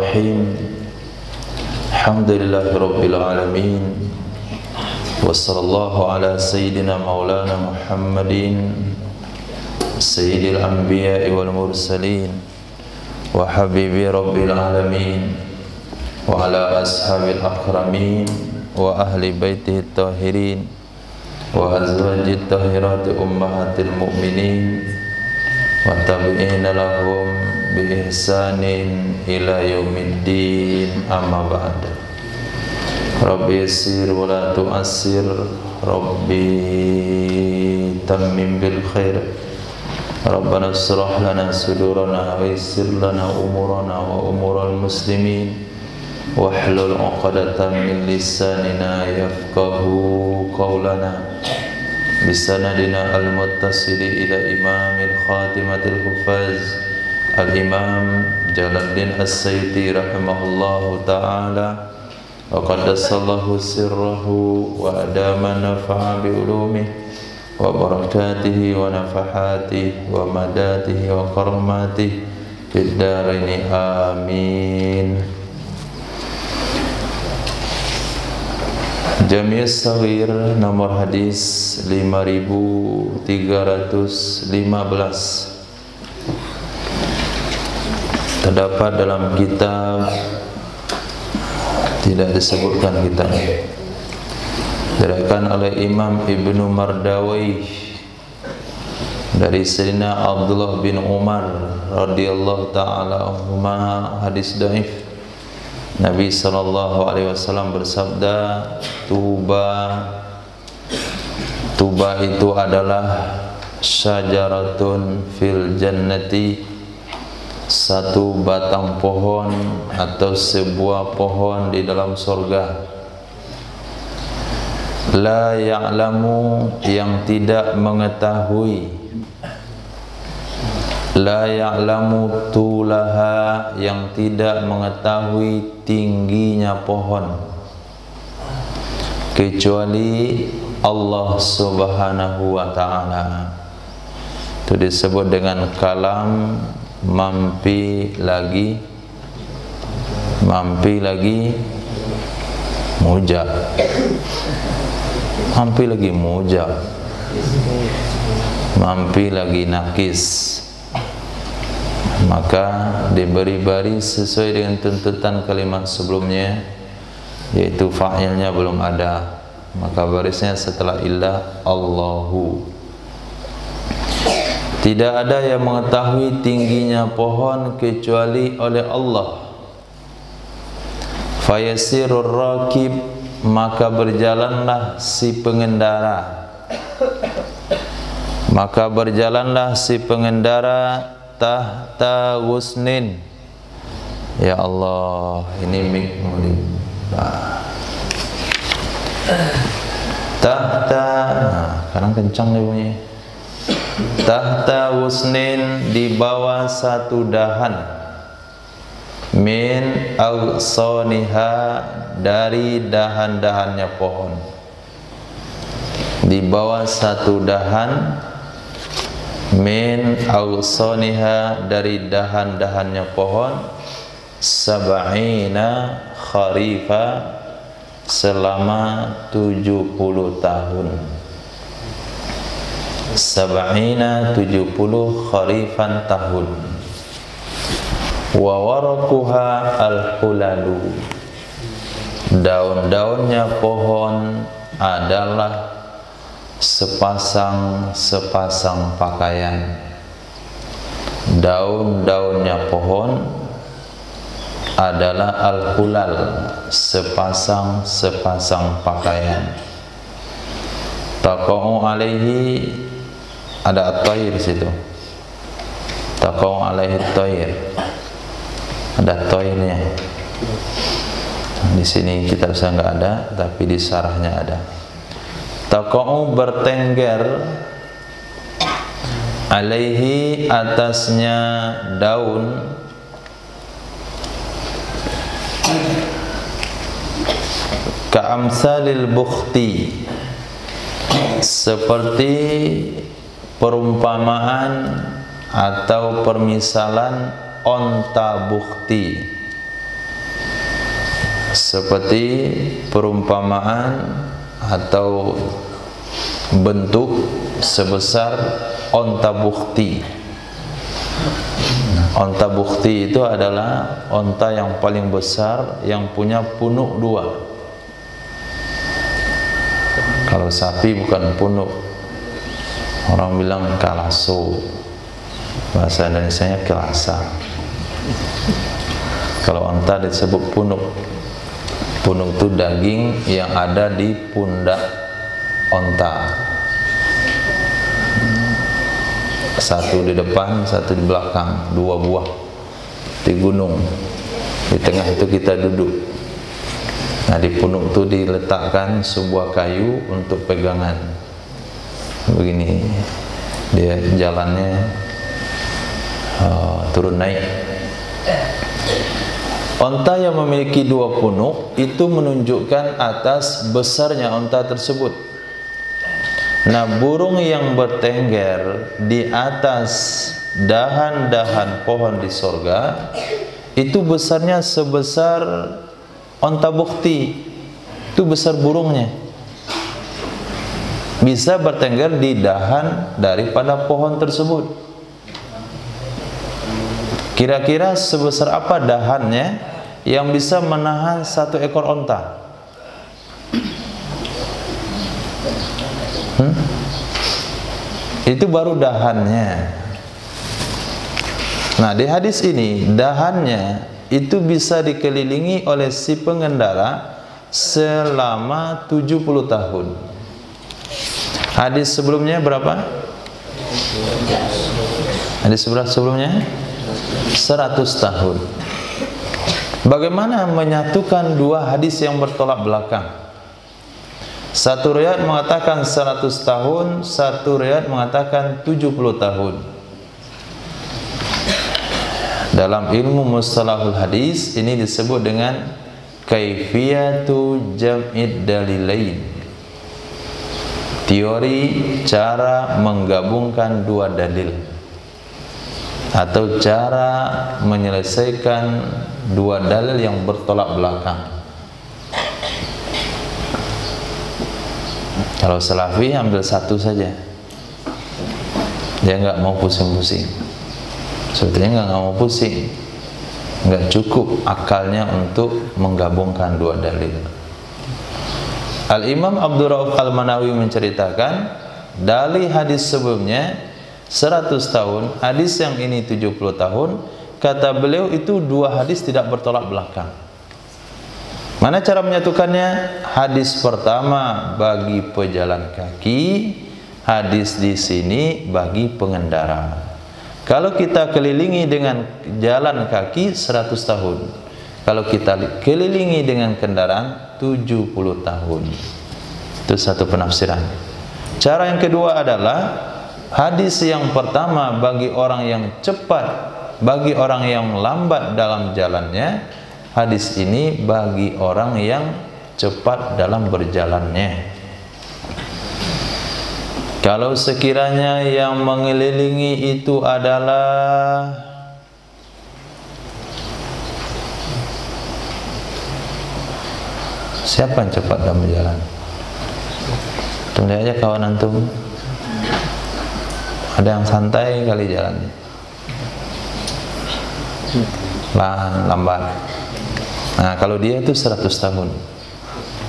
Bismillahirrahmanirrahim. Alhamdulillahirabbil alamin. Wassallallahu ala sayyidina maulana Muhammadin sayyidil anbiya'i wal mursalin wa habibi rabbil alamin wa ala ashabil akramin wa ahli baitihi tahirin wa azwajit tahirati ummahatil mu'minin wa tabi'ina lahum bi ihsanin ila yaumiddin, amma ba'd. Rabbi yassir wa la tu'assir, Rabbi tammim bil khair. Rabbana ishrah lana sudurana wa yassir lana umurana wa umural muslimin wahlul 'uqdatam min lisanina yafqahu qawlana. Bisanadina al-muttasili ila imamil khatimatil hufaz al-imam Jalaluddin As-Sayyidi rahimahullahu ta'ala wa qaddasallahu sirrahu wa adama nafa'a bi ulumihi wa barakatihi wa nafahatihi wa madatihi wa karamatihi fid dharaini amin. Jami'us Saghir nomor hadis 5315 terdapat dalam kitab, tidak disebutkan kitabnya, diriwayatkan oleh Imam Ibnu Mardawayh dari Sayyidina Abdullah bin Umar radhiyallahu ta'ala anhuma, hadis dhaif. Nabi sallallahu alaihi wasallam bersabda, Tuba itu adalah syajaratun fil jannati, satu batang pohon atau sebuah pohon di dalam surga. La ya'lamu, yang tidak mengetahui, la ya'lamu tulaha, yang tidak mengetahui tingginya pohon, kecuali Allah subhanahu wa ta'ala. Itu disebut dengan kalam mampi lagi muja, mampi lagi muja, mampi lagi nakis. Maka diberi baris sesuai dengan tuntutan kalimat sebelumnya, yaitu fa'ilnya belum ada, maka barisnya setelah illah Allahu. Tidak ada yang mengetahui tingginya pohon kecuali oleh Allah. Fayasirur rakib, maka berjalanlah si pengendara, tahta wusnin. Ya Allah, ini mik mulim. Tahta, sekarang kencang nih bunyi. Tahta wusnin, di bawah satu dahan. Min aghsaniha, dari dahan-dahannya pohon. Di bawah satu dahan. Min aghsaniha, dari dahan-dahannya pohon. Sab'ina kharifa, selama 70 tahun. Sab'ina, 70 kharifan, tahun. Wa waraquha al-hulalu, daun-daunnya pohon adalah sepasang pakaian. Daun-daunnya pohon adalah al-hulal, sepasang pakaian. Taqa'u alaihi, ada at-tayr di situ. Taqa'u alaihi at-tayr, ada toynya. Di sini kitab saya nggak ada, tapi di sarahnya ada. Taqa'u, bertengger, alaihi, atasnya daun, ka'amsalil bukhti, seperti perumpamaan atau permisalan onta bukti. seperti perumpamaan atau bentuk sebesar onta bukti. Onta bukti itu adalah onta yang paling besar yang punya punuk 2. Kalau sapi bukan punuk, orang bilang kalaso, bahasa Indonesianya kelasa. Kalau onta disebut punuk. Punuk itu daging yang ada di pundak onta. Satu di depan, satu di belakang, 2 buah di gunung. Di tengah itu kita duduk. Nah, di punuk itu diletakkan sebuah kayu untuk pegangan. Begini dia jalannya, turun naik. Onta yang memiliki 2 punuk itu menunjukkan atas besarnya onta tersebut. Nah, burung yang bertengger di atas dahan-dahan pohon di sorga itu besarnya sebesar onta bukti. Itu besar burungnya, bisa bertengger di dahan daripada pohon tersebut. Kira-kira sebesar apa dahannya yang bisa menahan 1 ekor onta? Itu baru dahannya. Nah, di hadis ini dahannya itu bisa dikelilingi oleh si pengendara selama 70 tahun. Hadis sebelumnya berapa? Hadis sebelumnya 100 tahun. Bagaimana menyatukan 2 hadis yang bertolak belakang? Satu riwayat mengatakan 100 tahun, satu riwayat mengatakan 70 tahun. Dalam ilmu mustalahul hadis ini disebut dengan kaifiyatu jam'id dalilain. Teori cara menggabungkan 2 dalil atau cara menyelesaikan 2 dalil yang bertolak belakang. Kalau salafi ambil 1 saja, dia nggak mau pusing-pusing. Sebetulnya nggak mau pusing, nggak cukup akalnya untuk menggabungkan 2 dalil. Al-Imam Abdul Rauf Al-Manawi menceritakan dari hadis sebelumnya 100 tahun, hadis yang ini 70 tahun. Kata beliau itu 2 hadis tidak bertolak belakang. Mana cara menyatukannya? Hadis pertama bagi pejalan kaki, hadis di sini bagi pengendara. Kalau kita kelilingi dengan jalan kaki 100 tahun, kalau kita kelilingi dengan kendaraan 70 tahun. Itu satu penafsiran. Cara yang kedua adalah hadis yang pertama bagi orang yang cepat, bagi orang yang lambat dalam jalannya. Hadis ini bagi orang yang cepat dalam berjalannya. Kalau sekiranya yang mengelilingi itu adalah siapa yang cepat dalam berjalan? Tunggu aja kawan antum. Ada yang santai kali jalannya, lambat. Nah, kalau dia itu 100 tahun,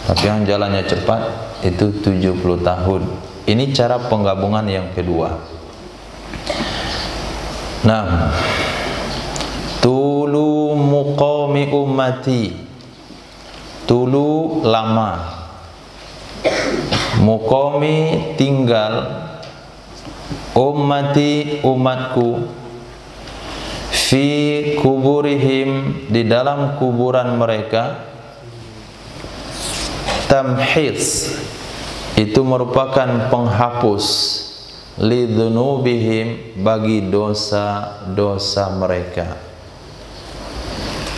tapi yang jalannya cepat itu 70 tahun. Ini cara penggabungan yang kedua. Nah, tulu muqami ummati, tulu lama, muqami tinggal, ummati umatku, fi kuburihim di dalam kuburan mereka. Tamhis itu merupakan penghapus lidzunubihim bagi dosa-dosa mereka.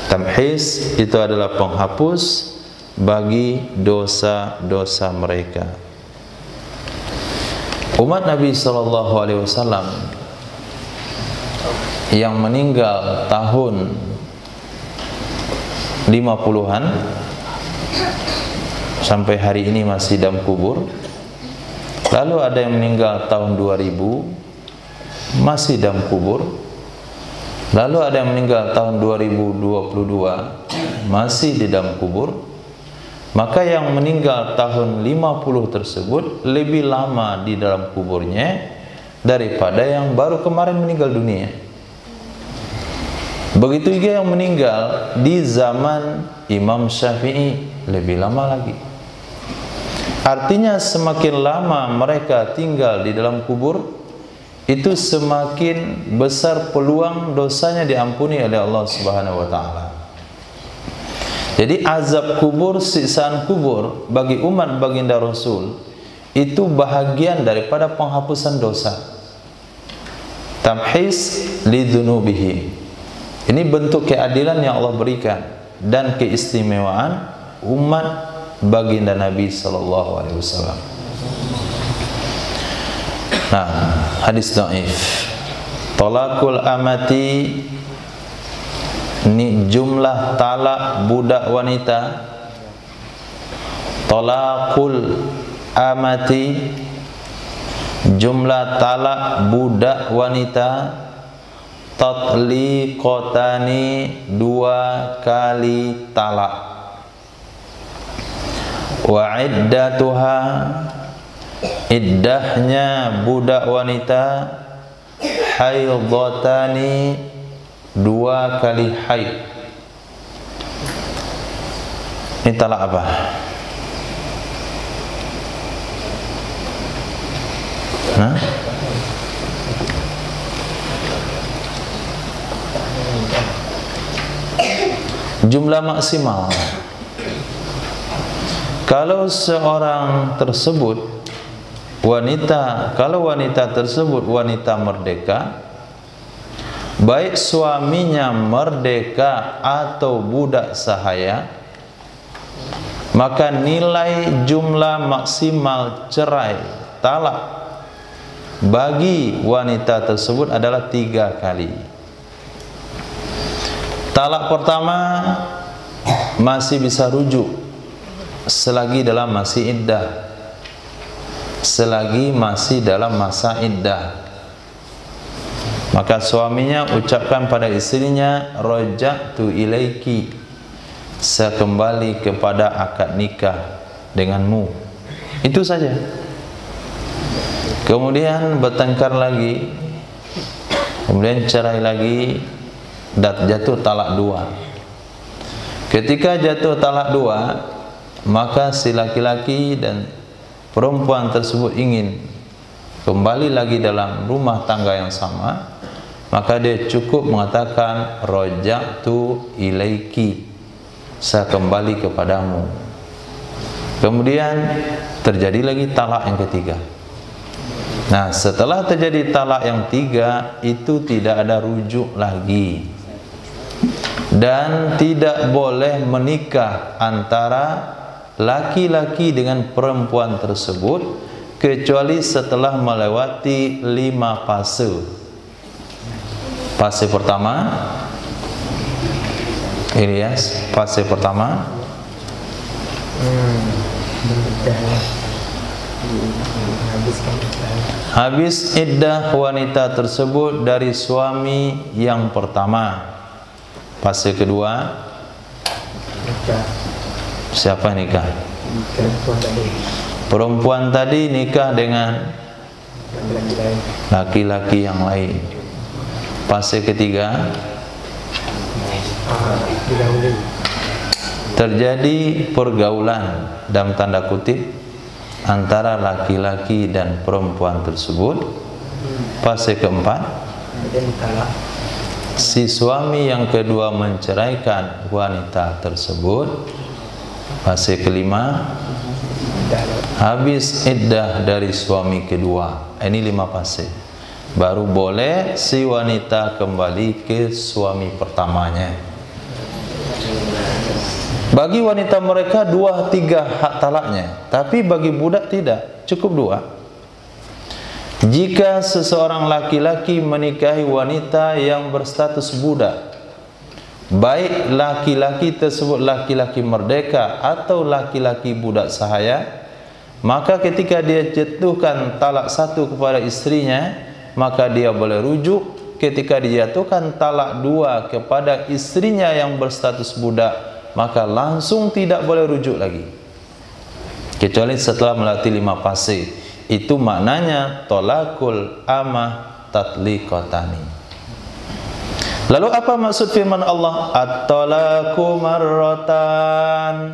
Tamhis itu adalah penghapus bagi dosa-dosa mereka. Umat Nabi SAW yang meninggal tahun 50-an sampai hari ini masih dalam kubur. Lalu ada yang meninggal tahun 2000 masih dalam kubur. Lalu ada yang meninggal tahun 2022 masih di dalam kubur. Maka yang meninggal tahun 50 tersebut lebih lama di dalam kuburnya daripada yang baru kemarin meninggal dunia. Begitu juga yang meninggal di zaman Imam Syafi'i lebih lama lagi. Artinya semakin lama mereka tinggal di dalam kubur, itu semakin besar peluang dosanya diampuni oleh Allah Subhanahu wa taala. Jadi azab kubur, siksaan kubur bagi umat baginda Rasul itu bahagian daripada penghapusan dosa. Tamhis lidzunubihim. Ini bentuk keadilan yang Allah berikan dan keistimewaan umat baginda Nabi sallallahu alaihi wasallam. Nah, hadis dhaif. Talaqul amati, ini jumlah talak budak wanita. Talaqul amati, jumlah talak budak wanita. Tatliqatani, 2 kali talak. Wa iddatuha, iddahnya budak wanita. Haidhatani, 2 kali haid. Ini talak apa? Nah, jumlah maksimal. Kalau seorang tersebut wanita, kalau wanita tersebut wanita merdeka, baik suaminya merdeka atau budak sahaya, maka nilai jumlah maksimal cerai talak bagi wanita tersebut adalah 3 kali. Talak pertama masih bisa rujuk selagi dalam masih iddah, selagi masih dalam masa iddah. Maka suaminya ucapkan pada istrinya, raja'tu ilaiki, saya kembali kepada akad nikah denganmu. Itu saja. Kemudian bertengkar lagi, kemudian cerai lagi, jatuh talak 2. Ketika jatuh talak 2, maka si laki-laki dan perempuan tersebut ingin kembali lagi dalam rumah tangga yang sama, maka dia cukup mengatakan raja'tu ilaiki, saya kembali kepadamu. Kemudian terjadi lagi talak yang ketiga. Nah, setelah terjadi talak yang 3, itu tidak ada rujuk lagi. Dan tidak boleh menikah antara laki-laki dengan perempuan tersebut kecuali setelah melewati 5 fase. Fase pertama, Ilyas, fase pertama habis iddah wanita tersebut dari suami yang pertama. Fase kedua, siapa nikah? Perempuan tadi nikah dengan laki-laki yang lain. Fase ketiga, terjadi pergaulan dalam tanda kutip antara laki-laki dan perempuan tersebut. Fase keempat, si suami yang kedua menceraikan wanita tersebut. Fase kelima, habis iddah dari suami kedua. Ini 5 fase. Baru boleh si wanita kembali ke suami pertamanya. Bagi wanita mereka 2-3 hak talaknya, tapi bagi budak tidak, cukup 2. Jika seseorang laki-laki menikahi wanita yang berstatus budak, baik laki-laki tersebut laki-laki merdeka atau laki-laki budak sahaya, maka ketika dia jatuhkan talak satu kepada istrinya, maka dia boleh rujuk. Ketika dijatuhkan talak dua kepada istrinya yang berstatus budak, maka langsung tidak boleh rujuk lagi, kecuali setelah melewati 5 fase. Itu maknanya tolakul amah tatliqatani. Lalu apa maksud firman Allah? At-talaku marratan.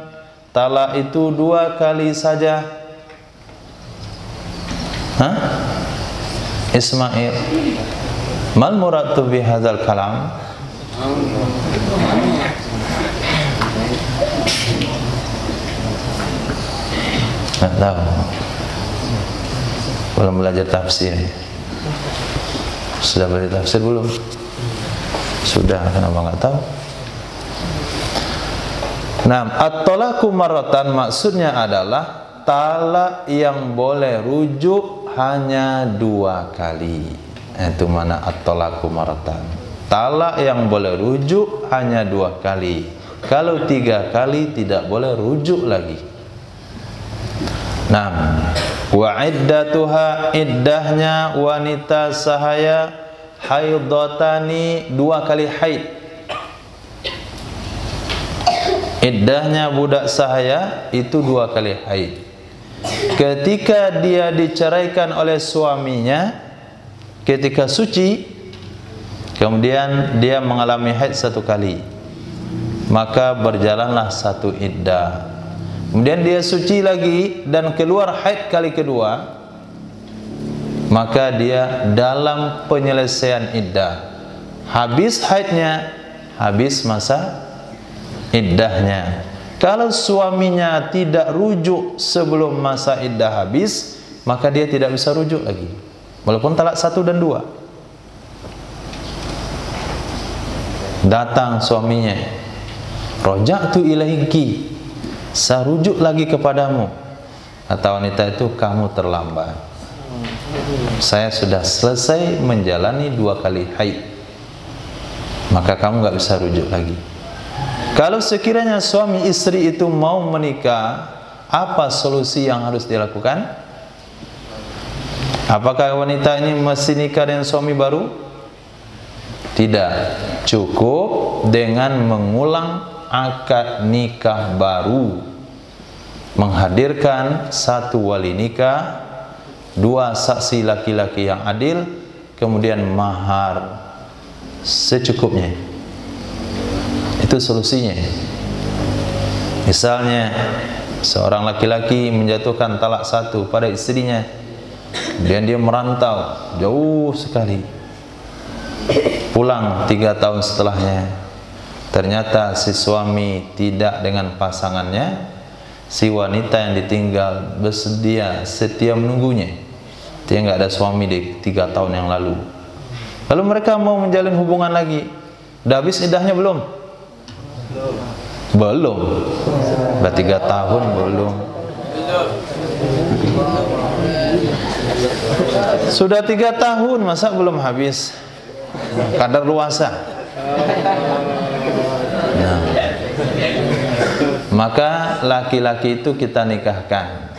Talak itu 2 kali saja. Hah? Ismail, mal muradu bi hadzal kalam? Nggak tahu. Belum belajar tafsir. Sudah belajar tafsir belum? Sudah, kenapa nggak tahu? Nah, at-talaku marratan maksudnya adalah talak yang boleh rujuk hanya 2 kali. Itu mana at-talaku marratan. Talak yang boleh rujuk hanya 2 kali. Kalau 3 kali tidak boleh rujuk lagi. Nah, wa iddatuha, iddahnya wanita sahaya haidhatani, 2 kali haid. Iddahnya budak sahaya itu 2 kali haid. Ketika dia diceraikan oleh suaminya ketika suci, kemudian dia mengalami haid 1 kali, maka berjalanlah 1 iddah. Kemudian dia suci lagi dan keluar haid kali kedua, maka dia dalam penyelesaian iddah. Habis haidnya, habis masa iddahnya. Kalau suaminya tidak rujuk sebelum masa iddah habis, maka dia tidak bisa rujuk lagi, walaupun talak 1 dan 2. Datang suaminya, roja'tu ilaiki, saya rujuk lagi kepadamu. Kata wanita itu, kamu terlambat. Saya sudah selesai menjalani 2 kali haid, maka kamu nggak bisa rujuk lagi. Kalau sekiranya suami istri itu mau menikah, apa solusi yang harus dilakukan? Apakah wanita ini mesti nikah dengan suami baru? Tidak. Cukup dengan mengulang akad nikah baru, menghadirkan 1 wali nikah, 2 saksi laki-laki yang adil, kemudian mahar secukupnya. Itu solusinya. Misalnya seorang laki-laki menjatuhkan talak 1 pada istrinya, kemudian dia merantau jauh sekali, pulang 3 tahun setelahnya, ternyata si suami tidak dengan pasangannya, si wanita yang ditinggal bersedia setia menunggunya. Dia nggak ada suami di 3 tahun yang lalu. Lalu mereka mau menjalin hubungan lagi. Udah habis iddahnya belum? Belum. Udah 3 tahun belum. Sudah 3 tahun, masa belum habis kadar luasa? Nah, maka laki-laki itu kita nikahkan,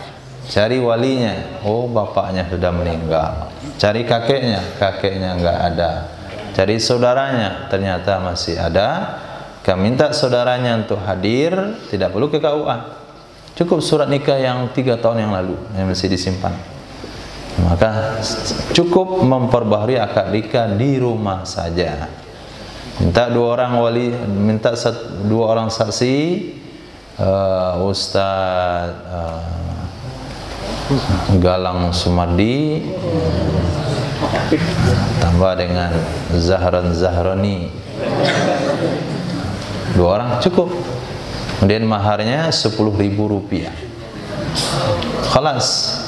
cari walinya. Oh, bapaknya sudah meninggal. Cari kakeknya, kakeknya enggak ada. Cari saudaranya, ternyata masih ada. Kami minta saudaranya untuk hadir, tidak perlu ke KUA. Cukup surat nikah yang 3 tahun yang lalu yang masih disimpan. Maka cukup memperbaharui akad nikah di rumah saja. Minta 2 orang wali, minta 2 orang saksi, Ustaz Galang Sumardi, tambah dengan Zahran Zahrani, 2 orang cukup. Kemudian maharnya Rp10.000. Khalas.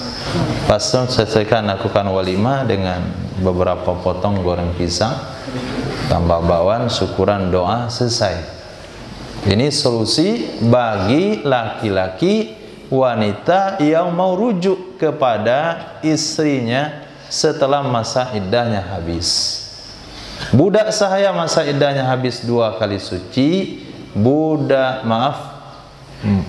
Pas selesaikan lakukan walimah dengan beberapa potong goreng pisang, tambah bakwan, syukuran, doa, selesai. Ini solusi bagi laki-laki wanita yang mau rujuk kepada istrinya setelah masa iddahnya habis. Budak sahaya masa iddahnya habis 2 kali suci.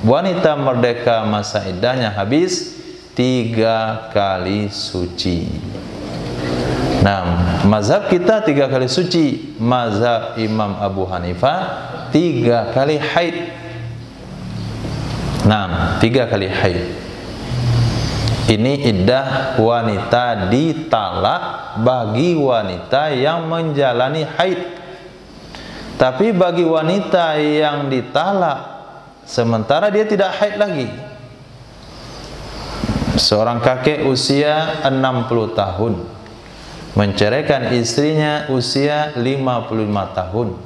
Wanita merdeka masa iddahnya habis 3 kali suci. Nah, mazhab kita 3 kali suci, mazhab Imam Abu Hanifah 3 kali haid. Nah, 3 kali haid. Ini iddah wanita ditalak bagi wanita yang menjalani haid. Tapi bagi wanita yang ditalak sementara dia tidak haid lagi, seorang kakek usia 60 tahun menceraikan istrinya usia 55 tahun,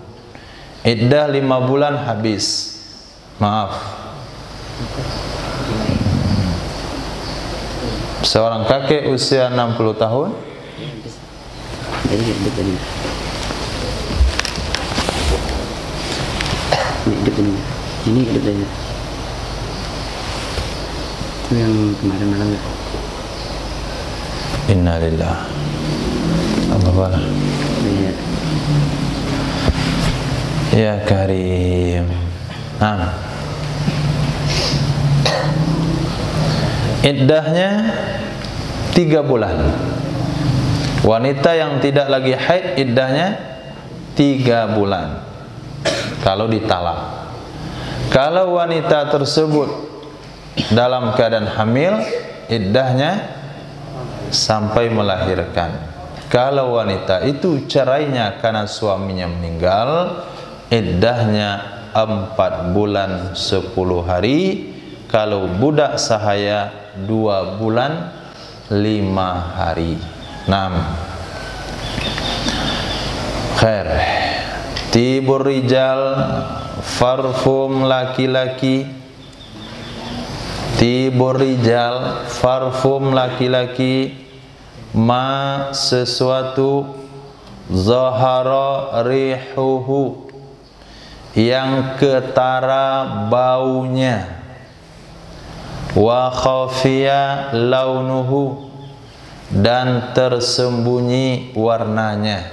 iddah 5 bulan habis. Maaf, seorang kakek usia 60 tahun ini bedanya itu yang kemarin malam ya. Innalillah. Allah ya Karim. Nah, iddahnya 3 bulan. Wanita yang tidak lagi haid iddahnya 3 bulan kalau ditalak. Kalau wanita tersebut dalam keadaan hamil, iddahnya sampai melahirkan. Kalau wanita itu cerainya karena suaminya meninggal, iddahnya 4 bulan 10 hari. Kalau budak sahaya 2 bulan 5 hari. 6. Khair. Tibur rijal, parfum laki-laki. Tibur rijal, parfum laki-laki, ma sesuatu zahara rihuhu yang ketara baunya, wa khafiya launuhu dan tersembunyi warnanya.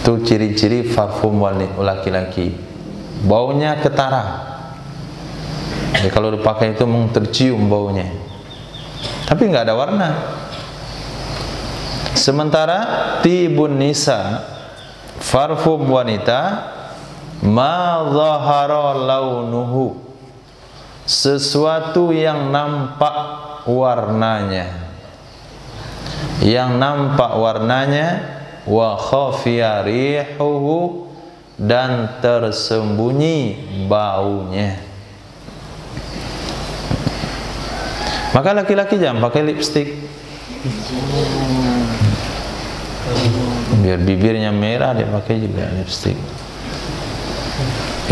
Itu ciri-ciri parfum laki-laki, baunya ketara. Jadi kalau dipakai itu memang tercium baunya, tapi nggak ada warna. Sementara tibun nisa, parfum wanita, ma zahara launuhu, sesuatu yang nampak warnanya, wa khafiya rihuhu dan tersembunyi baunya. Maka laki-laki jangan pakai lipstik, biar bibirnya merah dia pakai juga lipstik.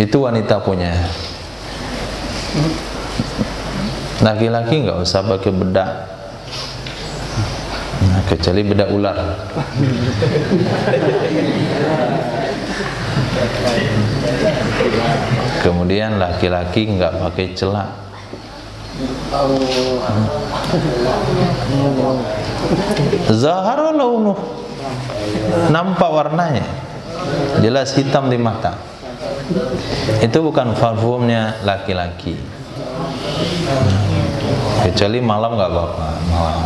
Itu wanita punya. Laki-laki nggak usah pakai bedak, nah, kecuali bedak ular. Kemudian laki-laki nggak pakai celak. Zahara launuh, nampak warnanya, jelas hitam di mata. Itu bukan parfumnya laki-laki. Kecuali malam nggak apa-apa, malam.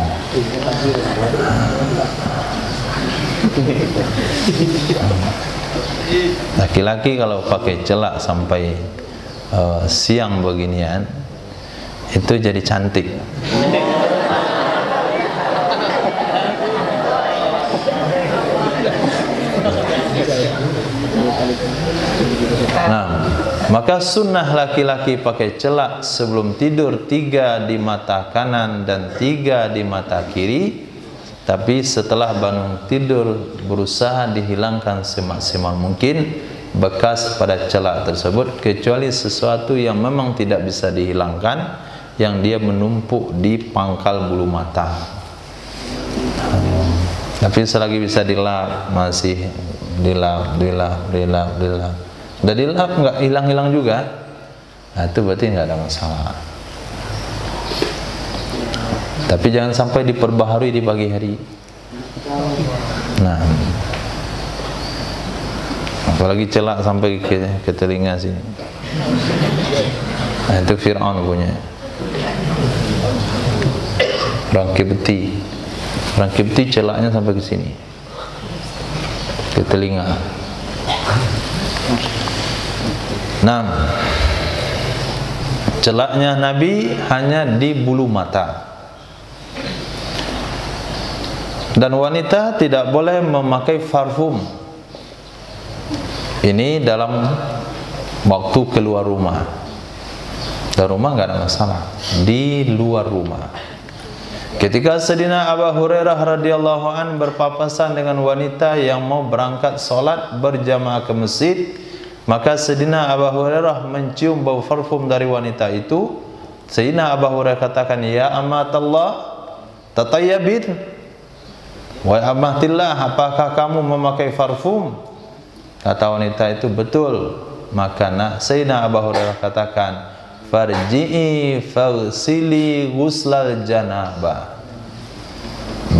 Laki-laki kalau pakai celak sampai siang beginian, itu jadi cantik. Nah, maka sunnah laki-laki pakai celak sebelum tidur 3 di mata kanan dan 3 di mata kiri. Tapi setelah bangun tidur berusaha dihilangkan semaksimal mungkin bekas pada celak tersebut, kecuali sesuatu yang memang tidak bisa dihilangkan, yang dia menumpuk di pangkal bulu mata. Tapi selagi bisa dilap, masih dilap. Udah dilap nggak hilang-hilang juga, nah itu berarti nggak ada masalah. Tapi jangan sampai diperbaharui di pagi hari. Nah, apalagi celak sampai ke telinga sini. Nah, itu Fir'aun punya. Orang Kipti celaknya sampai ke sini, ke telinga. Nah, celaknya Nabi hanya di bulu mata. Dan wanita tidak boleh memakai parfum. Ini dalam waktu keluar rumah. Dalam rumah nggak ada masalah. Di luar rumah. Ketika Sayyidina Abu Hurairah radhiyallahu an berpapasan dengan wanita yang mau berangkat sholat berjamaah ke masjid, maka Sayyidina Abu Hurairah mencium bau parfum dari wanita itu. Sayyidina Abu Hurairah katakan, "Ya amatallah, tatayyabin." Wahai amatillah, apakah kamu memakai parfum? Kata wanita itu, "Betul." Maka Sayyidina Abu Hurairah katakan, "Farji'i faghsili ghuslal janabah."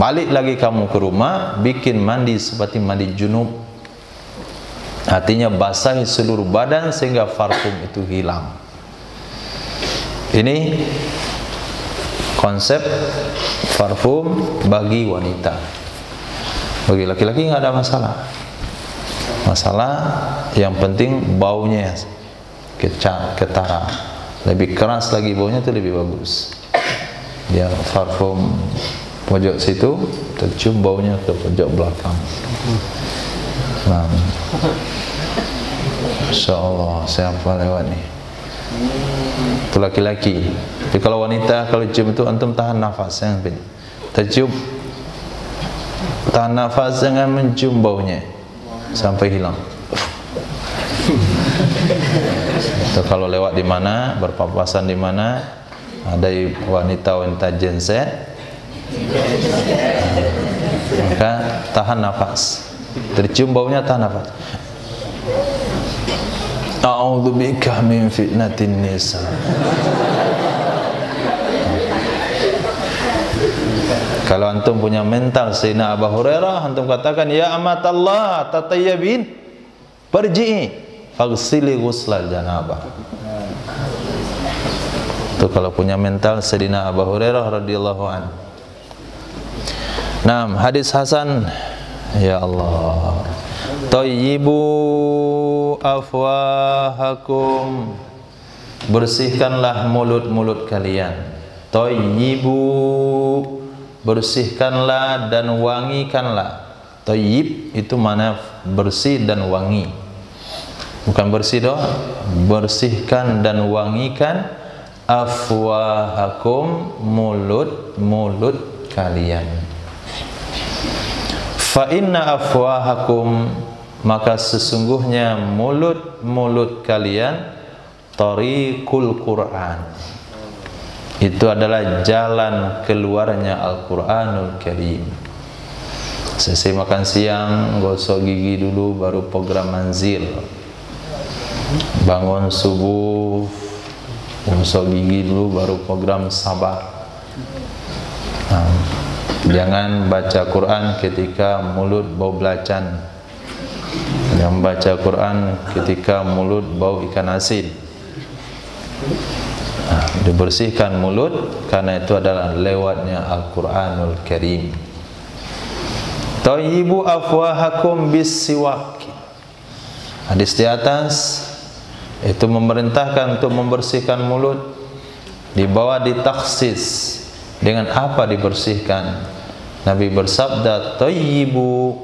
Balik lagi kamu ke rumah, bikin mandi seperti mandi junub. Artinya basahi seluruh badan sehingga parfum itu hilang. Ini konsep parfum bagi wanita. Bagi laki-laki nggak ada masalah. Masalah yang penting baunya ketara. Lebih keras lagi baunya itu lebih bagus. Dia parfum pojok situ, tercium baunya ke pojok belakang. Nah, Masya Allah, siapa lewat nih? Itu laki-laki. Tapi kalau wanita, kalau cium itu antum tahan nafas, yang tercium, tahan nafas, jangan mencium baunya sampai hilang. Itu kalau lewat di mana, berpapasan di mana, ada wanita-wanita genset, maka tahan nafas. Tercium baunya, tahan nafas. A'udzubika min fitnatin nisa. Kalau antum punya mental Sayyidina Abu Hurairah, antum katakan, "Ya amatallah, tatayyabin, farji'i faghsili ghuslal janabah." Itu kalau punya mental Sayyidina Abu Hurairah radhiyallahu an. Nah, hadis hasan. Ya Allah. Tayyibu afwahakum. Bersihkanlah mulut-mulut kalian. Tayyibu, bersihkanlah dan wangikanlah. Tayyib itu mana bersih dan wangi. Bukan bersih doang, bersihkan dan wangikan afwahakum, mulut-mulut kalian. Fa inna afwahakum, maka sesungguhnya mulut-mulut kalian tariqul Quran, itu adalah jalan keluarnya Al-Quranul Karim. Selesai makan siang, gosok gigi dulu, baru program manzil. Bangun subuh, gosok gigi dulu, baru program sabar. Jangan baca Quran ketika mulut bau belacan. Jangan baca Quran ketika mulut bau ikan asin. Dibersihkan mulut, karena itu adalah lewatnya Al-Quranul Karim. Tayyibu afwahakum bis siwak. Hadis di atas itu memerintahkan untuk membersihkan mulut. Di bawah ditaksis dengan apa dibersihkan. Nabi bersabda, tayyibu,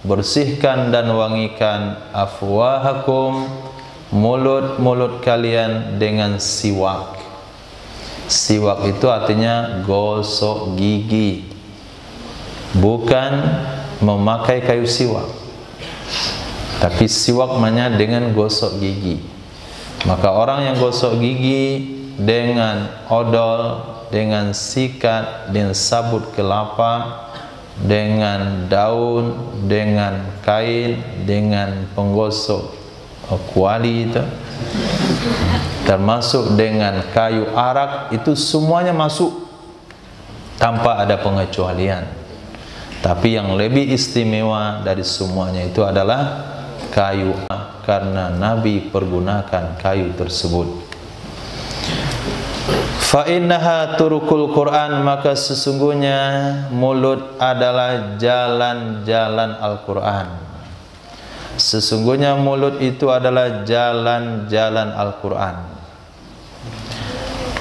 bersihkan dan wangikan afwahakum, mulut-mulut kalian dengan siwak. Siwak itu artinya gosok gigi, bukan memakai kayu siwak, tapi siwak maknanya dengan gosok gigi. Maka orang yang gosok gigi dengan odol, dengan sikat, dengan sabut kelapa, dengan daun, dengan kain, dengan penggosok kuali itu, termasuk dengan kayu arak, itu semuanya masuk tanpa ada pengecualian. Tapi yang lebih istimewa dari semuanya itu adalah kayu, karena Nabi pergunakan kayu tersebut. Fa innaha turukul Quran, maka sesungguhnya mulut adalah jalan-jalan Al-Quran. Sesungguhnya mulut itu adalah jalan-jalan Al-Quran.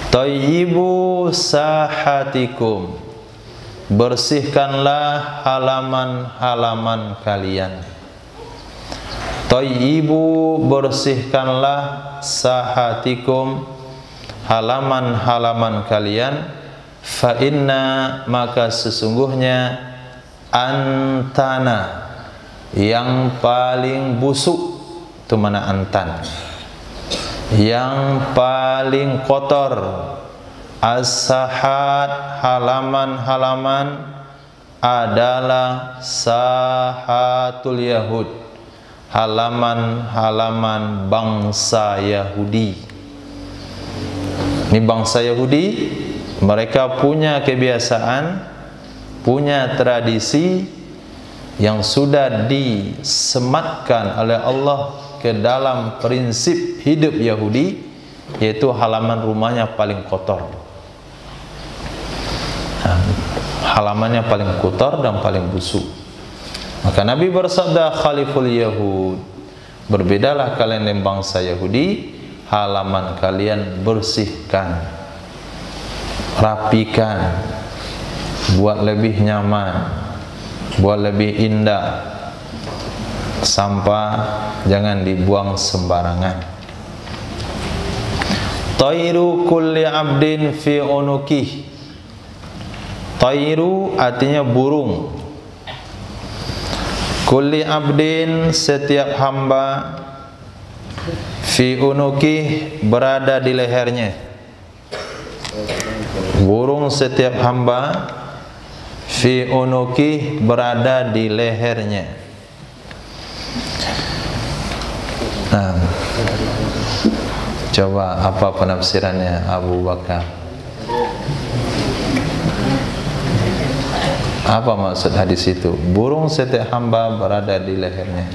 Thayyibu sahatikum, bersihkanlah halaman-halaman kalian. Thayyibu, bersihkanlah sahatikum, halaman-halaman kalian. Fa inna, maka sesungguhnya antana, yang paling busuk, itu mana antan, yang paling kotor, as-sahat, halaman-halaman, adalah sahatul Yahud, halaman-halaman bangsa Yahudi. Ini bangsa Yahudi, mereka punya kebiasaan, punya tradisi yang sudah disematkan oleh Allah ke dalam prinsip hidup Yahudi, yaitu halaman rumahnya paling kotor. Halamannya paling kotor dan paling busuk. Maka Nabi bersabda, khaliful Yahud, berbedalah kalian dengan bangsa Yahudi, halaman kalian bersihkan, rapikan, buat lebih nyaman, buat lebih indah. Sampah jangan dibuang sembarangan. Tairu kulli abdin fi unuki. Tairu artinya burung. Kulli abdin, setiap hamba, fi unuki, berada di lehernya. Burung setiap hamba, fi unuki, berada di lehernya. Nah, coba apa penafsirannya Abu Bakar? Apa maksud hadis itu? Burung setiap hamba berada di lehernya.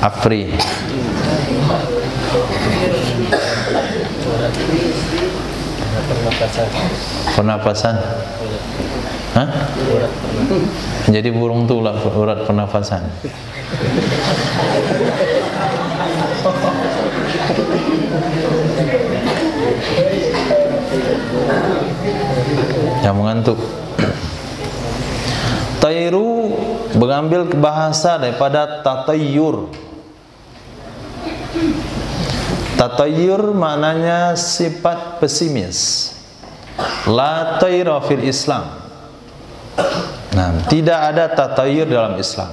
Afri. Pernapasan. Hah? Jadi burung itu urat pernafasan. Yang mengantuk. Tairu mengambil bahasa daripada tatayyur. Tatayyur maknanya sifat pesimis. La tayra fil Islam. Nah, tidak ada tatayyur dalam Islam.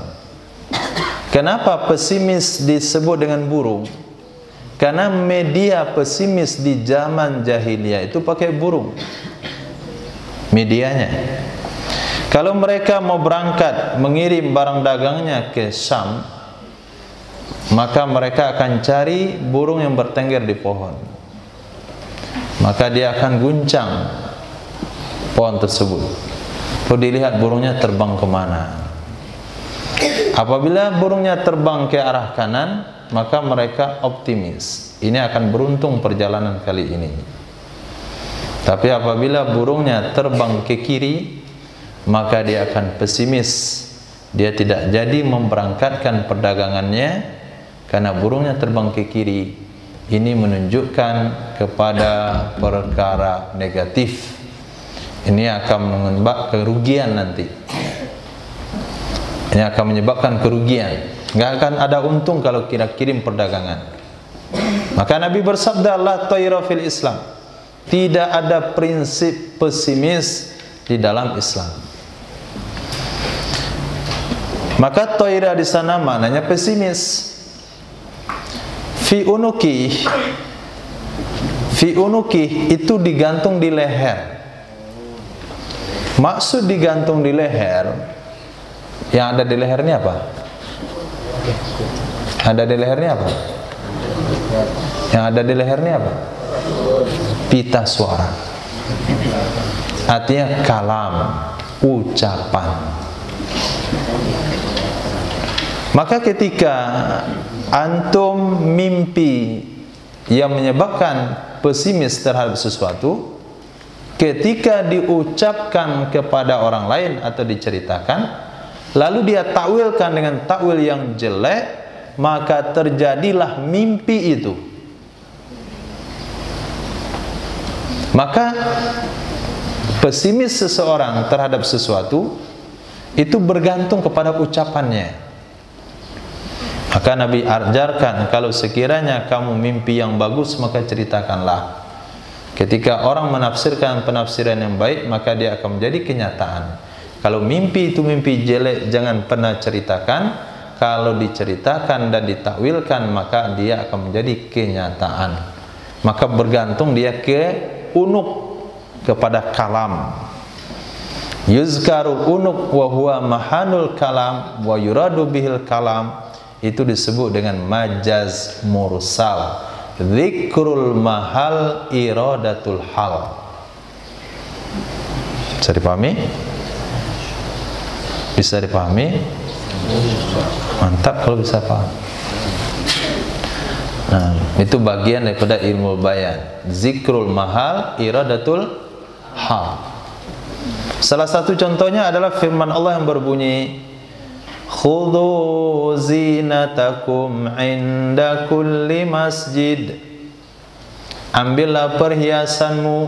Kenapa pesimis disebut dengan burung? Karena media pesimis di zaman jahiliyah itu pakai burung. Medianya. Kalau mereka mau berangkat mengirim barang dagangnya ke Syam, maka mereka akan cari burung yang bertengger di pohon. Maka dia akan guncang pohon tersebut. Lalu dilihat burungnya terbang kemana. Apabila burungnya terbang ke arah kanan, maka mereka optimis, ini akan beruntung perjalanan kali ini. Tapi apabila burungnya terbang ke kiri, maka dia akan pesimis. Dia tidak jadi memberangkatkan perdagangannya karena burungnya terbang ke kiri. Ini menunjukkan kepada perkara negatif. Ini akan menyebabkan kerugian nanti. Ini akan menyebabkan kerugian. Nggak akan ada untung kalau kita kirim perdagangan. Maka Nabi bersabda, la tayra fil Islam. Tidak ada prinsip pesimis di dalam Islam. Maka tayra di sana maknanya pesimis. Fi unuki itu digantung di leher. Maksud digantung di leher, yang ada di leher ini apa? Ada di lehernya apa? Yang ada di lehernya apa? Pita suara. Artinya kalam, ucapan. Maka ketika antum mimpi yang menyebabkan pesimis terhadap sesuatu, ketika diucapkan kepada orang lain atau diceritakan, lalu dia takwilkan dengan takwil yang jelek, maka terjadilah mimpi itu. Maka pesimis seseorang terhadap sesuatu itu bergantung kepada ucapannya. Maka Nabi ajarkan, kalau sekiranya kamu mimpi yang bagus, maka ceritakanlah. Ketika orang menafsirkan penafsiran yang baik, maka dia akan menjadi kenyataan. Kalau mimpi itu mimpi jelek, jangan pernah ceritakan. Kalau diceritakan dan ditakwilkan, maka dia akan menjadi kenyataan. Maka bergantung dia ke unuk, kepada kalam. Yuzkaru unuk wa huwa mahanul kalam wa yuradu bihil kalam. Itu disebut dengan majaz mursal. Dzikrul mahal iradatul hal. Bisa dipahami? Bisa dipahami? Mantap kalau bisa paham. Nah, itu bagian daripada ilmu bayan. Zikrul mahal iradatul hal. Salah satu contohnya adalah firman Allah yang berbunyi, khudhu zinatakum inda kulli masjid. Ambillah perhiasanmu,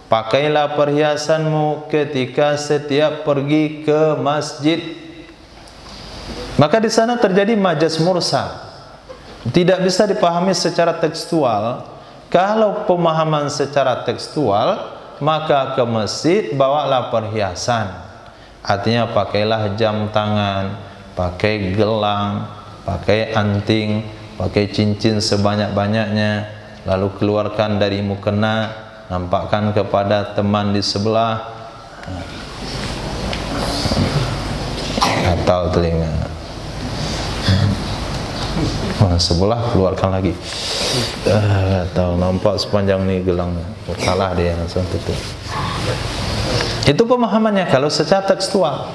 pakailah perhiasanmu ketika setiap pergi ke masjid. Maka di sana terjadi majaz mursal. Tidak bisa dipahami secara tekstual. Kalau pemahaman secara tekstual, maka ke masjid bawalah perhiasan. Artinya pakailah jam tangan, pakai gelang, pakai anting, pakai cincin sebanyak-banyaknya, lalu keluarkan dari mukena, nampakkan kepada teman di sebelah, atau telinga. Sebelah keluarkan lagi, atau nampak sepanjang ni gelangnya, kalah dia langsung tutup. Itu pemahamannya kalau secara tekstual.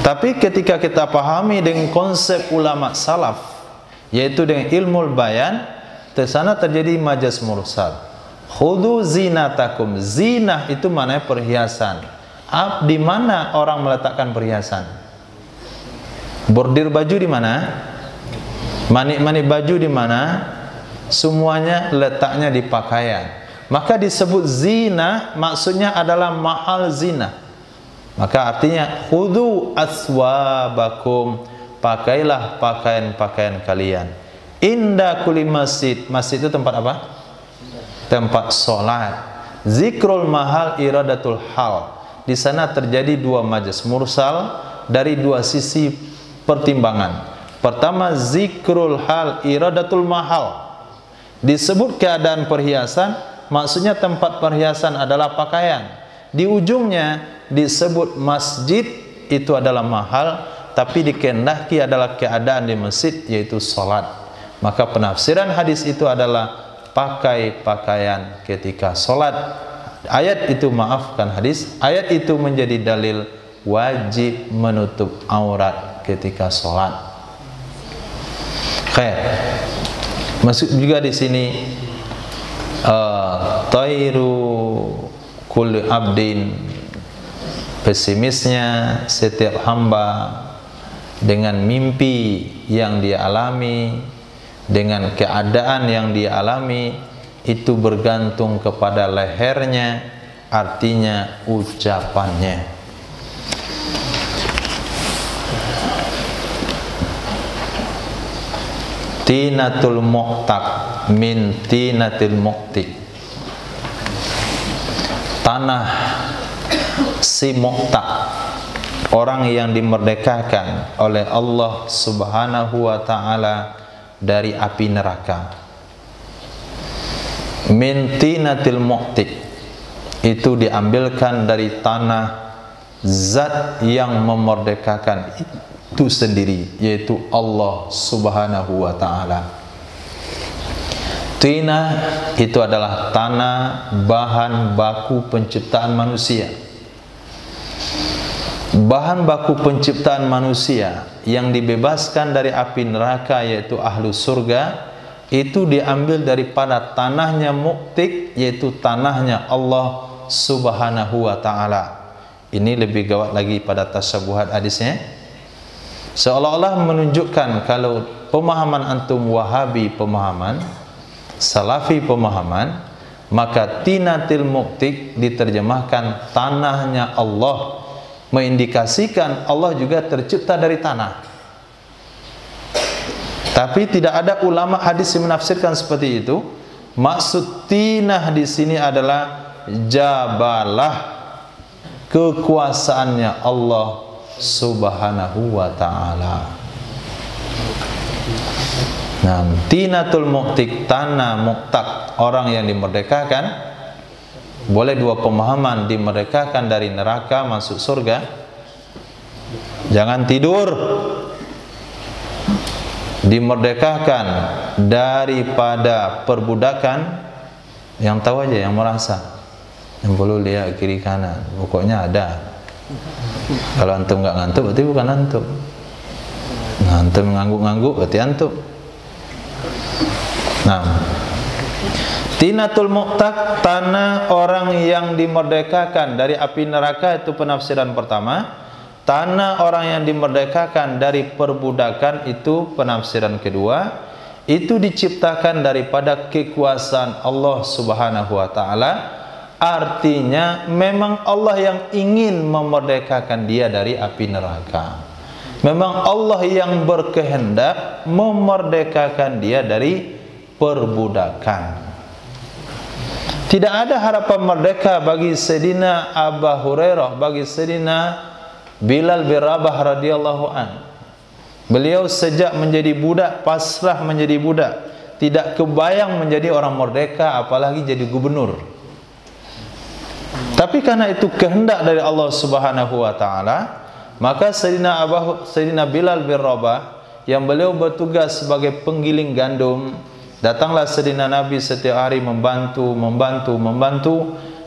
Tapi ketika kita pahami dengan konsep ulama salaf, yaitu dengan ilmu bayan, di sana terjadi majaz mursal. Khudhu zinatakum. Zinah itu maknanya perhiasan. Di mana orang meletakkan perhiasan? Bordir baju di mana? Manik-manik baju di mana? Semuanya letaknya di pakaian. Maka disebut zina, maksudnya adalah mahal zina. Maka artinya khudhu aswabakum, pakailah pakaian-pakaian kalian. Inda kulli masjid. Masjid itu tempat apa? Tempat sholat. Zikrul mahal iradatul hal. Di sana terjadi dua majaz mursal dari dua sisi pertimbangan. Pertama, zikrul hal iradatul mahal. Disebut keadaan perhiasan, maksudnya tempat perhiasan adalah pakaian. Di ujungnya disebut masjid, itu adalah mahal, tapi dikehendaki adalah keadaan di masjid, yaitu sholat. Maka penafsiran hadis itu adalah pakai pakaian ketika sholat. Ayat itu, maafkan hadis, ayat itu menjadi dalil wajib menutup aurat ketika sholat. Khair. Masuk juga di sini tairu kulli abdin, pesimisnya setiap hamba dengan mimpi yang dia alami, dengan keadaan yang dia alami, itu bergantung kepada lehernya, artinya ucapannya. Tinatul mu'taq min tinatil mu'tiq. Tanah si mu'taq, orang yang dimerdekakan oleh Allah Subhanahu wa ta'ala dari api neraka. Min tinatil mu'tiq, itu diambilkan dari tanah zat yang memerdekakan itu sendiri, yaitu Allah Subhanahu wa ta'ala. Tinah itu adalah tanah bahan baku penciptaan manusia. Bahan baku penciptaan manusia yang dibebaskan dari api neraka, yaitu ahlu surga, itu diambil daripada tanahnya muktik, yaitu tanahnya Allah Subhanahu wa ta'ala. Ini lebih gawat lagi pada tasyabuhat hadisnya, seolah-olah menunjukkan kalau pemahaman antum Wahabi pemahaman, Salafi pemahaman, maka tinatil muktik diterjemahkan tanahnya Allah, mengindikasikan Allah juga tercipta dari tanah. Tapi tidak ada ulama hadis yang menafsirkan seperti itu. Maksud tinah di sini adalah jabalah, kekuasaannya Allah Subhanahu wa ta'ala. Nah, tinatul muktik, tanah muktak, orang yang dimerdekakan. Boleh dua pemahaman, dimerdekakan dari neraka masuk surga. Jangan tidur. Dimerdekakan daripada perbudakan. Yang tahu aja, yang merasa, yang perlu lihat kiri kanan, pokoknya ada. Kalau antum nggak ngantuk berarti bukan antum. Nah, antum ngangguk-ngangguk berarti antum. Nah, tinatul muktak, tanah orang yang dimerdekakan dari api neraka, itu penafsiran pertama. Tanah orang yang dimerdekakan dari perbudakan, itu penafsiran kedua. Itu diciptakan daripada kekuasaan Allah Subhanahu wa ta'ala. Artinya memang Allah yang ingin memerdekakan dia dari api neraka. Memang Allah yang berkehendak memerdekakan dia dari perbudakan. Tidak ada harapan merdeka bagi Sayyidina Abu Hurairah, bagi Sayyidina Bilal bin Rabah radhiyallahu an. Beliau sejak menjadi budak, pasrah menjadi budak, tidak kebayang menjadi orang merdeka, apalagi jadi gubernur. Tapi karena itu kehendak dari Allah Subhanahu wa ta'ala, maka Sayyidina Bilal bin Rabah, yang beliau bertugas sebagai penggiling gandum, datanglah Sayyidina Nabi setiap hari membantu,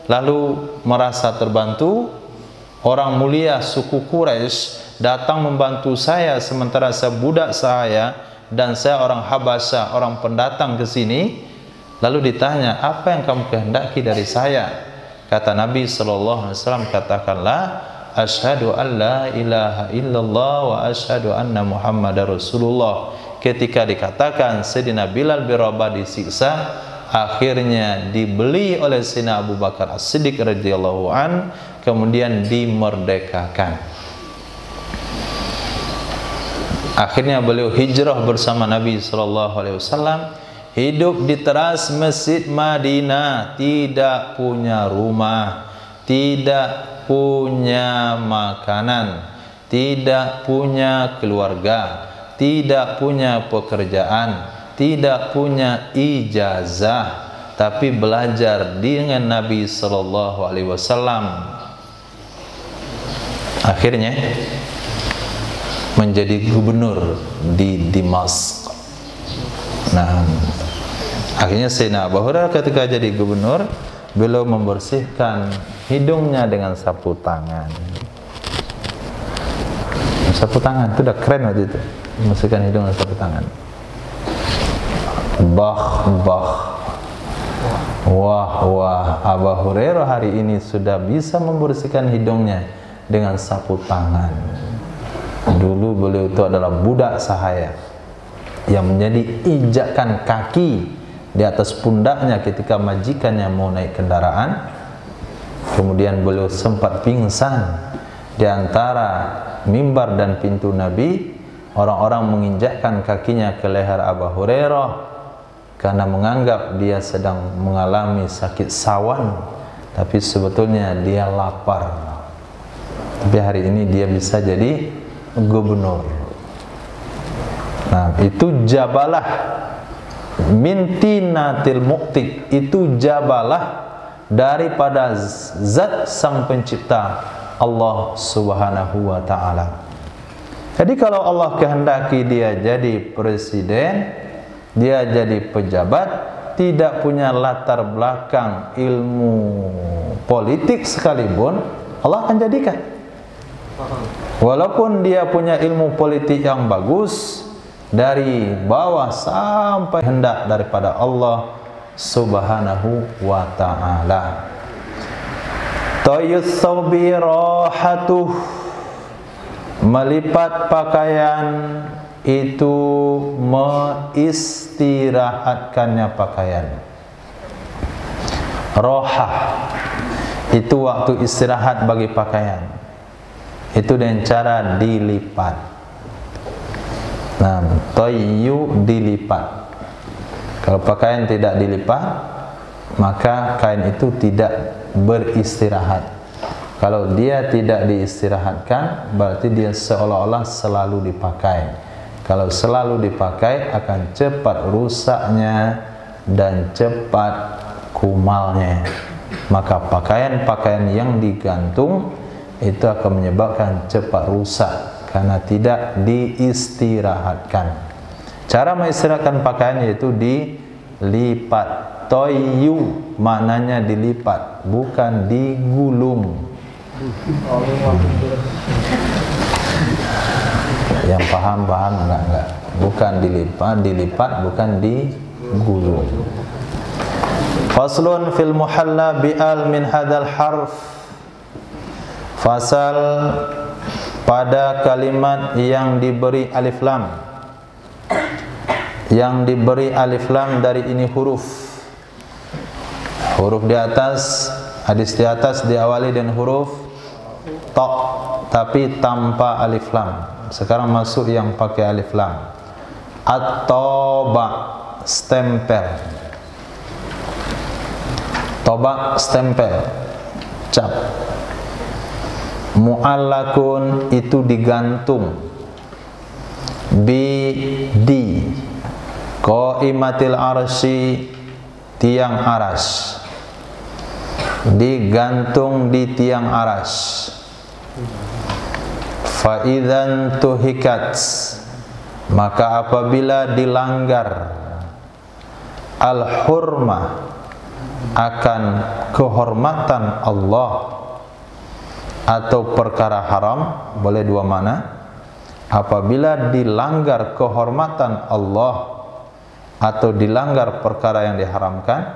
lalu merasa terbantu. Orang mulia suku Quraisy datang membantu saya, sementara saya budak saya, dan saya orang Habasyah, orang pendatang ke sini. Lalu ditanya, apa yang kamu kehendaki dari saya? Kata Nabi SAW, katakanlah, asyhadu an la ilaha illallah wa asyhadu anna Muhammadar Rasulullah. Ketika dikatakan Sayyidina Bilal bin Rabah disiksa, akhirnya dibeli oleh Sayyidina Abu Bakar As-Siddiq radhiyallahu an, kemudian dimerdekakan. Akhirnya beliau hijrah bersama Nabi SAW, hidup di teras Masjid Madinah, tidak punya rumah, tidak punya makanan, tidak punya keluarga, tidak punya pekerjaan, tidak punya ijazah, tapi belajar dengan Nabi SAW. Akhirnya menjadi gubernur di Dimask. Nah, akhirnya Sayyidina Abu Hurairah ketika jadi gubernur, beliau membersihkan hidungnya dengan sapu tangan. Sapu tangan itu udah keren waktu itu, membersihkan hidung dengan sapu tangan. Wah, Abu Hurairah hari ini sudah bisa membersihkan hidungnya dengan sapu tangan. Dulu beliau itu adalah budak sahaya yang menjadi injakan kaki di atas pundaknya ketika majikannya mau naik kendaraan. Kemudian beliau sempat pingsan di antara mimbar dan pintu Nabi. Orang-orang menginjakkan kakinya ke leher Abu Hurairah karena menganggap dia sedang mengalami sakit sawan, tapi sebetulnya dia lapar. Tapi hari ini dia bisa jadi gubernur. Nah, itu jabalah mintinatil muktik, itu jabalah daripada zat sang pencipta Allah Subhanahu wa ta'ala. Jadi kalau Allah kehendaki dia jadi presiden, dia jadi pejabat, tidak punya latar belakang ilmu politik sekalipun, Allah akan jadikan. Walaupun dia punya ilmu politik yang bagus, dari bawah sampai hendak daripada Allah Subhanahu wa ta'ala. Tayyus thawbi rahatuh, melipat pakaian itu mengistirahatkannya pakaian. Rohah itu waktu istirahat bagi pakaian, itu dengan cara dilipat. Nah, tayyu dilipat. Kalau pakaian tidak dilipat, maka kain itu tidak beristirahat. Kalau dia tidak diistirahatkan, berarti dia seolah-olah selalu dipakai. Kalau selalu dipakai, akan cepat rusaknya dan cepat kumalnya. Maka pakaian-pakaian yang digantung itu akan menyebabkan cepat rusak karena tidak diistirahatkan. Cara mengistirahatkan pakaian yaitu dilipat. Toyu maknanya dilipat, bukan digulung. Yang paham enggak. Bukan dilipat, bukan digulung. Faslun fil muhalla bi'al min hadzal harf. Fasal pada kalimat yang diberi alif lam. Yang diberi alif lam dari ini huruf. Huruf di atas, hadis di atas diawali dengan huruf ta, tapi tanpa alif lam. Sekarang masuk yang pakai alif lam. At-toba, stempel. Toba, stempel, cap. Mu'allakun itu digantung. Di qaimatil arsy, tiang aras. Digantung di tiang aras. Fa idzan tuhikat, maka apabila dilanggar al-hurmah, akan kehormatan Allah atau perkara haram, boleh dua mana. Apabila dilanggar kehormatan Allah atau dilanggar perkara yang diharamkan,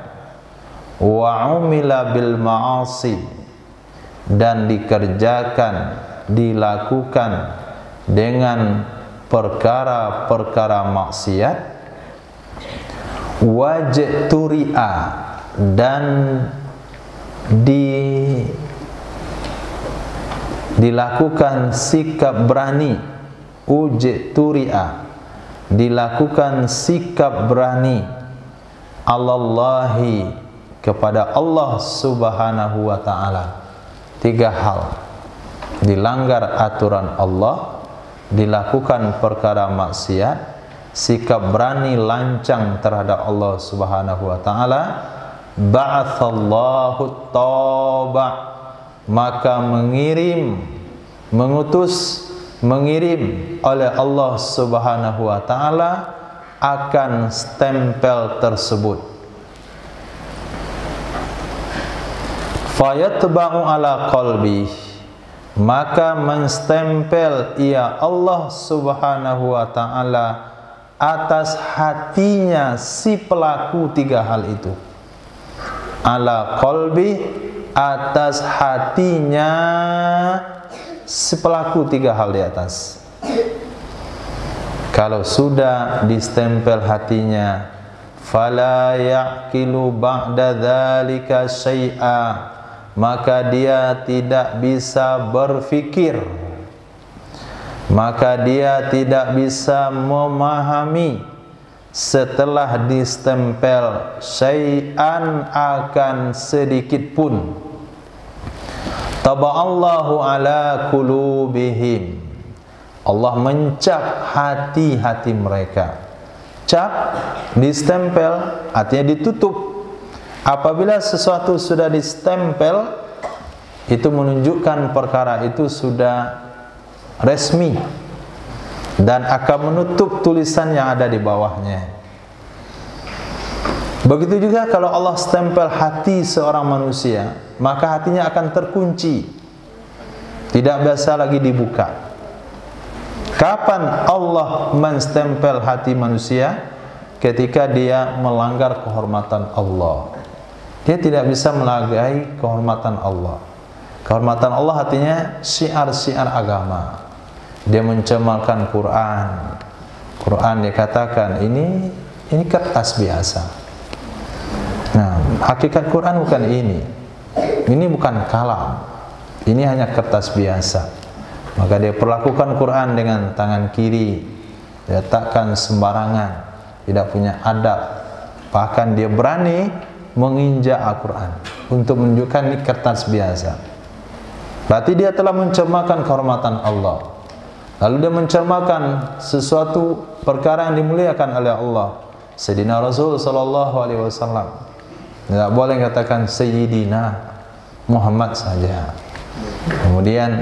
wa umila bil ma'asi, dan dikerjakan, dilakukan dengan perkara-perkara maksiat, wajturi'a, dan dilakukan sikap berani, ujturi'a, dilakukan sikap berani, Allahi, kepada Allah Subhanahu wa ta'ala. Tiga hal: dilanggar aturan Allah, dilakukan perkara maksiat, sikap berani lancang terhadap Allah Subhanahu wa ta'ala. Ba'athallahu tauba, maka mengirim oleh Allah Subhanahu wa ta'ala akan stempel tersebut. Fayatba'u ala qalbi, maka menstempel ia Allah Subhanahu wa ta'ala atas hatinya si pelaku tiga hal itu. Ala qalbi, atas hatinya si pelaku tiga hal di atas. Kalau sudah distempel hatinya, fala yaqilu ba'da dzalika syai'a, maka dia tidak bisa berfikir, maka dia tidak bisa memahami setelah distempel syai'an, akan sedikit pun. Taba'allahu ala qulubihim, Allah mencap hati-hati mereka. Cap, distempel, artinya ditutup. Apabila sesuatu sudah distempel, itu menunjukkan perkara itu sudah resmi, dan akan menutup tulisan yang ada di bawahnya. Begitu juga kalau Allah stempel hati seorang manusia, maka hatinya akan terkunci, tidak bisa lagi dibuka. Kapan Allah menstempel hati manusia? Ketika dia melanggar kehormatan Allah. Dia tidak bisa menghargai kehormatan Allah. Kehormatan Allah artinya syiar-syiar agama. Dia mencemarkan Quran. Quran dikatakan ini kertas biasa. Nah, hakikat Quran bukan ini. Ini bukan kalam. Ini hanya kertas biasa. Maka dia perlakukan Quran dengan tangan kiri, letakkan sembarangan, tidak punya adab. Bahkan dia berani menginjak Al-Quran untuk menunjukkan ini kertas biasa. Berarti dia telah mencermakan kehormatan Allah. Lalu dia mencermakan sesuatu perkara yang dimuliakan oleh Allah. Sayyidina Rasul sallallahu alaihi wasallam. Tidak boleh katakan Sayyidina Muhammad saja. Kemudian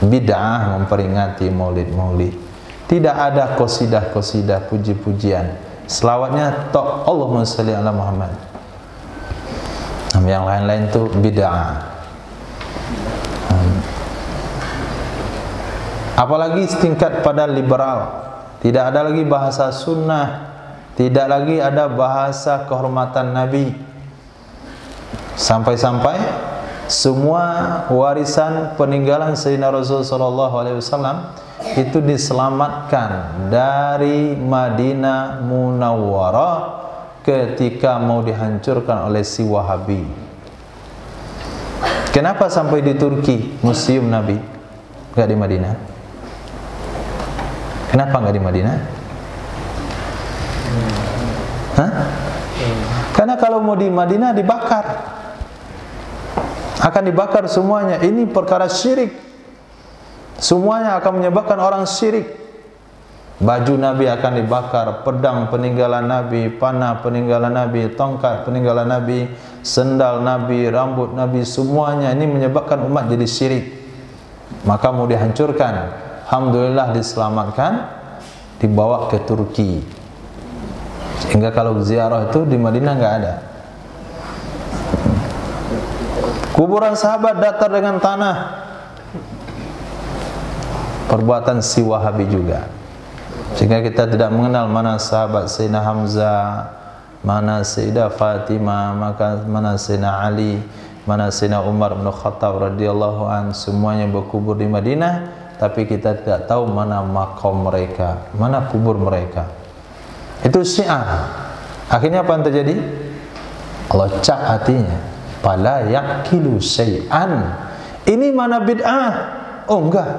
bid'ah memperingati maulid-maulid. Tidak ada qasidah-qasidah, puji-pujian. Selawatnya tok Allahumma shalli ala Muhammad. Yang lain-lain itu bid'ah. Apalagi tingkat pada liberal, tidak ada lagi bahasa sunnah, tidak lagi ada bahasa kehormatan Nabi. Sampai-sampai semua warisan peninggalan Sayyidina Rasul sallallahu alaihi wasallam itu diselamatkan dari Madinah Munawwarah ketika mau dihancurkan oleh si Wahabi. Kenapa sampai di Turki museum Nabi, enggak di Madinah? Kenapa enggak di Madinah? Hah? Karena kalau mau di Madinah dibakar, akan dibakar semuanya. Ini perkara syirik. Semuanya akan menyebabkan orang syirik. Baju Nabi akan dibakar, pedang peninggalan Nabi, panah peninggalan Nabi, tongkat peninggalan Nabi, sendal Nabi, rambut Nabi, semuanya ini menyebabkan umat jadi syirik. Maka mau dihancurkan. Alhamdulillah diselamatkan, dibawa ke Turki. Sehingga kalau ziarah itu di Madinah enggak ada. Kuburan sahabat datar dengan tanah. Perbuatan si Wahabi juga. Sehingga kita tidak mengenal mana sahabat Sayyidina Hamzah, mana Sayyidah Fatimah, mana Sayyidina Ali, mana Sayyidina Umar bin Khattab radhiyallahu an, semuanya berkubur di Madinah, tapi kita tidak tahu mana makam mereka, mana kubur mereka. Itu Syiah. Akhirnya apa yang terjadi? Allah cak hatinya. Fala yaqilu syai'an. Ini mana bid'ah? Oh enggak.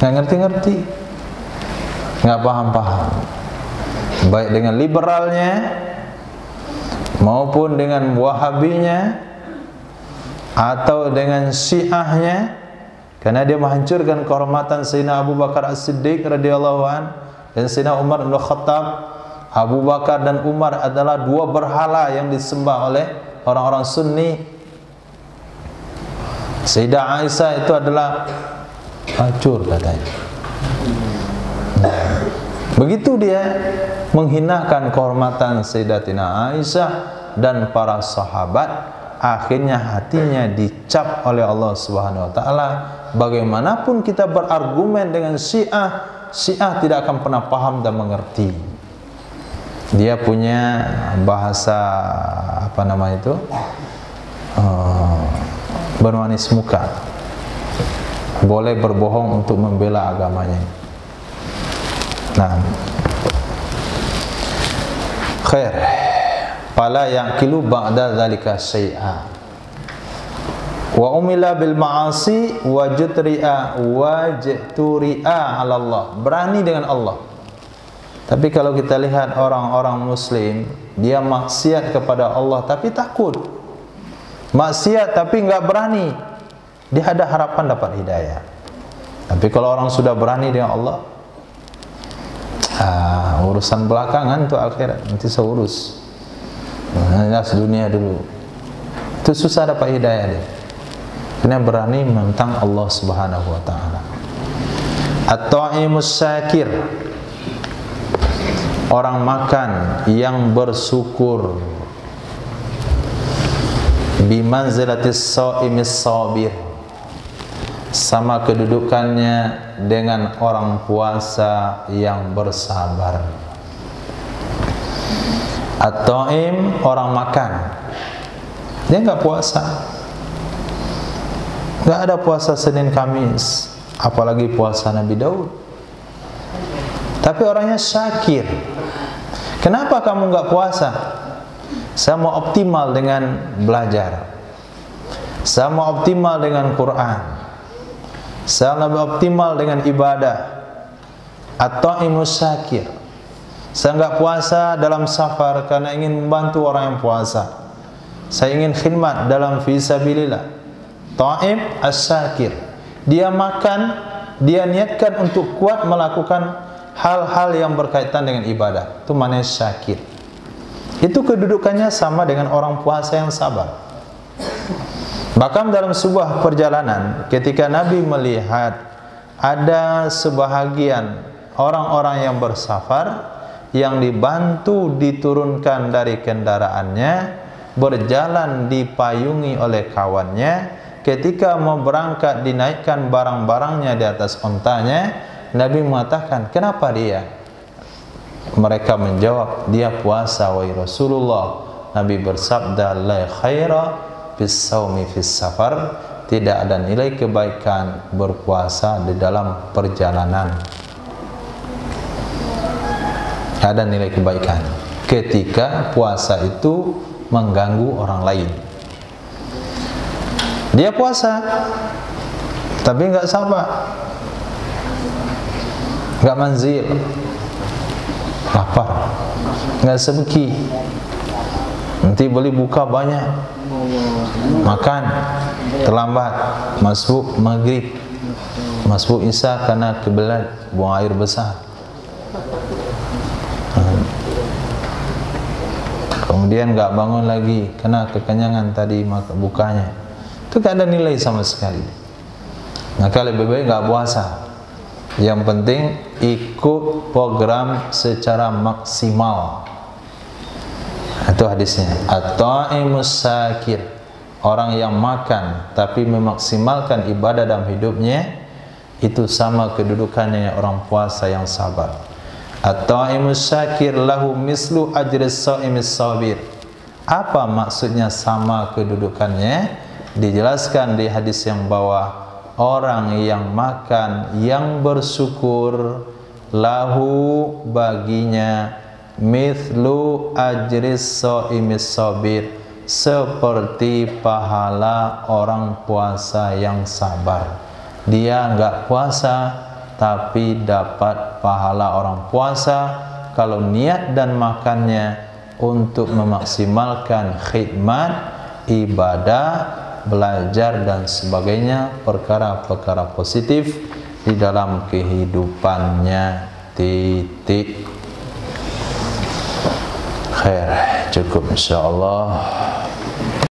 Enggak ngerti-ngerti. Enggak paham-paham. Baik dengan liberalnya maupun dengan wahabinya atau dengan syiahnya, karena dia menghancurkan kehormatan Sayyidina Abu Bakar As-Siddiq radhiyallahu an dan Sayyidina Umar bin Khattab. Abu Bakar dan Umar adalah dua berhala yang disembah oleh orang-orang Sunni. Sayyidah Aisyah itu adalah hancur katanya. Begitu dia menghinakan kehormatan Sayyidatina Aisyah dan para sahabat, akhirnya hatinya dicap oleh Allah Subhanahu wa taala. Bagaimanapun kita berargumen dengan Syiah, Syiah tidak akan pernah paham dan mengerti. Dia punya bahasa apa nama itu? Bermanis muka. Boleh berbohong untuk membela agamanya. Nah, khair. Fala yaqilu ba'da dzalika syai'a. Wa umila bil ma'asi wa jutri'a wa jturi'a 'ala Allah. Berani dengan Allah. Tapi kalau kita lihat orang-orang muslim, dia maksiat kepada Allah tapi takut. Maksiat tapi enggak berani. Dia ada harapan dapat hidayah. Tapi kalau orang sudah berani dengan Allah, urusan belakangan itu akhirat, nanti saya urus. Hanya dunia dulu. Itu susah dapat hidayah dia. Karena berani menentang Allah Subhanahu wa taala. At-ta'imus syakir, orang makan yang bersyukur. Bimanzilatis sha'imis sabir, sama kedudukannya dengan orang puasa yang bersabar. At-ta'im, orang makan, dia nggak puasa, nggak ada puasa Senin Kamis, apalagi puasa Nabi Daud. Tapi orangnya syakir. Kenapa kamu nggak puasa? Saya mau optimal dengan belajar, saya mau optimal dengan Quran, saya lebih optimal dengan ibadah. At-ta'imus syakir, saya nggak puasa dalam safar karena ingin membantu orang yang puasa, saya ingin khidmat dalam fisabilillah. Ta'im as-syakir, dia makan, dia niatkan untuk kuat melakukan hal-hal yang berkaitan dengan ibadah, itu namanya syakir. Itu kedudukannya sama dengan orang puasa yang sabar. Bahkan dalam sebuah perjalanan, ketika Nabi melihat ada sebahagian orang-orang yang bersafar, yang dibantu diturunkan dari kendaraannya, berjalan dipayungi oleh kawannya, ketika mau berangkat dinaikkan barang-barangnya di atas ontanya, Nabi mengatakan, kenapa dia? Mereka menjawab, dia puasa wahai Rasulullah. Nabi bersabda, la khaira fis shaumi fis safar, tidak ada nilai kebaikan berpuasa di dalam perjalanan. Ada nilai kebaikan ketika puasa itu mengganggu orang lain. Dia puasa tapi nggak sabar, nggak manzil, lapar, nggak sebeki, nanti beli buka banyak, makan terlambat, masbuk maghrib, masbuk isya karena kebelat buang air besar, kemudian nggak bangun lagi kena kekenyangan tadi bukanya, itu gak ada nilai sama sekali. Maka lebih baik nggak puasa. Yang penting ikut program secara maksimal. Itu hadisnya. At-ta'imus syakir, orang yang makan tapi memaksimalkan ibadah dalam hidupnya, itu sama kedudukannya orang puasa yang sabar. At-ta'imus syakir lahu mislu ajris sha'imis sabir. Apa maksudnya sama kedudukannya? Dijelaskan di hadis yang bawah. Orang yang makan yang bersyukur, lahu baginya mithlu ajris shaimis sabir, seperti pahala orang puasa yang sabar. Dia enggak puasa tapi dapat pahala orang puasa kalau niat dan makannya untuk memaksimalkan khidmat, ibadah, belajar dan sebagainya, perkara-perkara positif di dalam kehidupannya. Titik. Khair, cukup insyaallah.